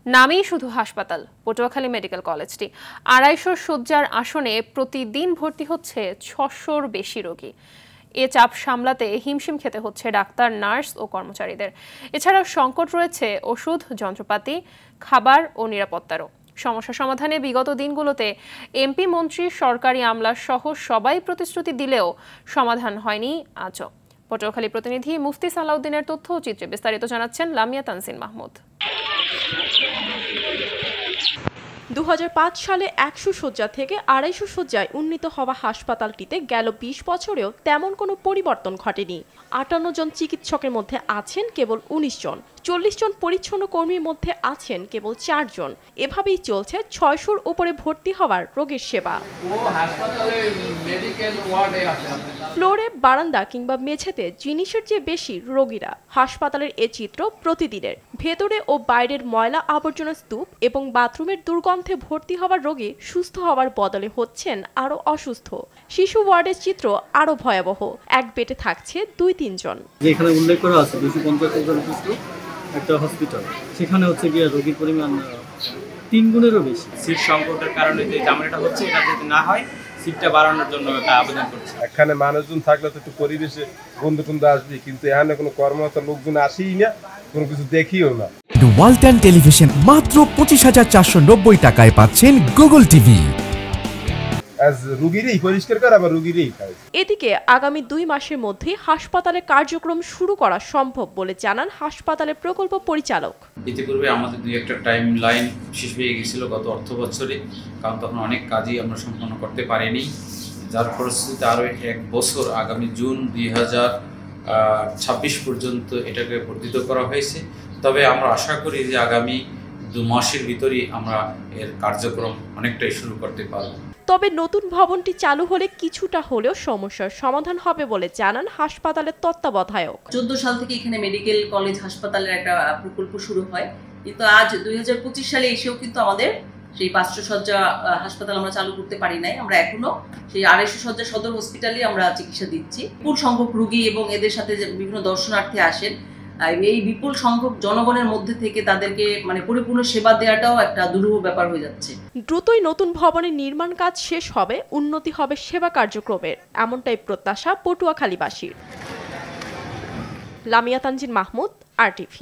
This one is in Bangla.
নামেই শুধু হাসপাতাল। পটুয়াখালী মেডিকেল কলেজটি ২৫০ শয্যার আসনে প্রতিদিন ভর্তি হচ্ছে ৬০০-র বেশি রোগী। এ চাপ সামলাতে হিমশিম খেতে হচ্ছে ডাক্তার, নার্স ও কর্মচারীদের। এছাড়াও সংকট রয়েছে ওষুধ, যন্ত্রপাতি, খাবার ও নিরাপত্তারও। সমস্যা সমাধানে বিগত দিনগুলোতে এমপি, মন্ত্রী, সরকারি আমলা সহ সবাই প্রতিশ্রুতি দিলেও সমাধান হয়নি আজও। পটুয়াখালী প্রতিনিধি মুফতি সালাউদ্দিনের তথ্য ও চিত্রে বিস্তারিত জানাচ্ছেন লামিয়া তানসিন মাহমুদ। ২০০৫ সালে ১০০ শয্যা থেকে ২৫০ শয্যায় উন্নীত হওয়া হাসপাতালটিতে গেল ২০ বছরেও তেমন কোনো পরিবর্তন ঘটেনি। ৫৮ জন চিকিৎসকের মধ্যে আছেন কেবল ১৯ জন, ৪০ জন পরিচ্ছন্ন কর্মীর মধ্যে আছেন কেবল ৪ জন। এভাবেই চলছে ৬০০-র উপরে ভর্তি হওয়ার রোগীর সেবা। ফ্লোরে, বারান্দা কিংবা মেঝেতে জিনিসের চেয়ে বেশি রোগীরা। হাসপাতালের এ চিত্র প্রতিদিনের। ভেতরে ও বাইরের ময়লা আবর্জনা স্তূপ এবং বাথরুমের দুর্গন্ধে ভর্তি হওয়ার রোগী সুস্থ হওয়ার বদলে হচ্ছেন আরো অসুস্থ। শিশু ওয়ার্ডের চিত্র আরো ভয়াবহ। এক বেডে থাকছে ২-৩ জন। যেখানে উল্লেখ করা আছে ২৫০ জন একটা হসপিটাল, সেখানে হচ্ছে গিয়ে রোগীর পরিমাণ ৩ গুণেরও বেশি। সিট সংকটের কারণে যে ঝামেলাটা হচ্ছে, এটা যদি না হয় সিটটা বাড়ানোর জন্য একটা আবেদন করছে। এখানে মানুষজন থাকলে তো একটু পরিবেশে বন্ধু আসবে, কিন্তু এখানে কোনো কর্মরত লোকজন আসেই না, কোনো কিছু দেখিও না। ওয়ালটন টেলিভিশন মাত্র ২৫,৪৯০ টাকায় পাচ্ছেন গুগল টিভি। এদিকে আগামী ২ মাসের মধ্যে হাসপাতালে কার্যক্রম শুরু করা সম্ভব বলে জানান হাসপাতালের প্রকল্প পরিচালক। ইতিপূর্বে আমাদের ২-১টা টাইম লাইন শেষ হয়ে গেছিল গত অর্থ বছরে, কারণ তখন অনেক কাজই আমরা সম্পন্ন করতে পারিনি, যার ফলশ্রুতিতে আরও ১ বছর আগামী জুন ২০২৬ পর্যন্ত এটাকে বর্ধিত করা হয়েছে। তবে আমরা আশা করি যে আগামী ২ মাসের ভিতরেই আমরা এর কার্যক্রম অনেকটাই শুরু করতে পারব। তবে নতুন ভবনটি চালু হলে কিছুটা হলেও সমস্যার সমাধান হবে বলে জানান হাসপাতালের তত্ত্বাবধায়ক। ১৪ সাল থেকে এখানে মেডিকেল কলেজ হাসপাতালের একটা প্রকল্প শুরু হয়, কিন্তু আজ ২০২৫ সালে এসেও কিন্তু আমাদের সেই ৫০০ শয্যা হাসপাতাল আমরা চালু করতে পারি নাই। আমরা এখনো সেই ২৫০ শয্যা সদর হসপিটালে আমরা চিকিৎসা দিচ্ছি। বিপুল সংখ্যক রোগী এবং এদের সাথে যে বিভিন্ন দর্শনার্থী আসেন, এই বিপুল সংখ্যক জনগণের মধ্যে থেকে তাদেরকে পরিপূর্ণ সেবা দেওয়াটাও একটা দুরূহ ব্যাপার হয়ে যাচ্ছে। দ্রুতই নতুন ভবনের নির্মাণ কাজ শেষ হবে, উন্নতি হবে সেবা কার্যক্রমের, এমনটাই প্রত্যাশা পটুয়াখালীবাসীর। লামিয়া তানজিন মাহমুদ, RTV।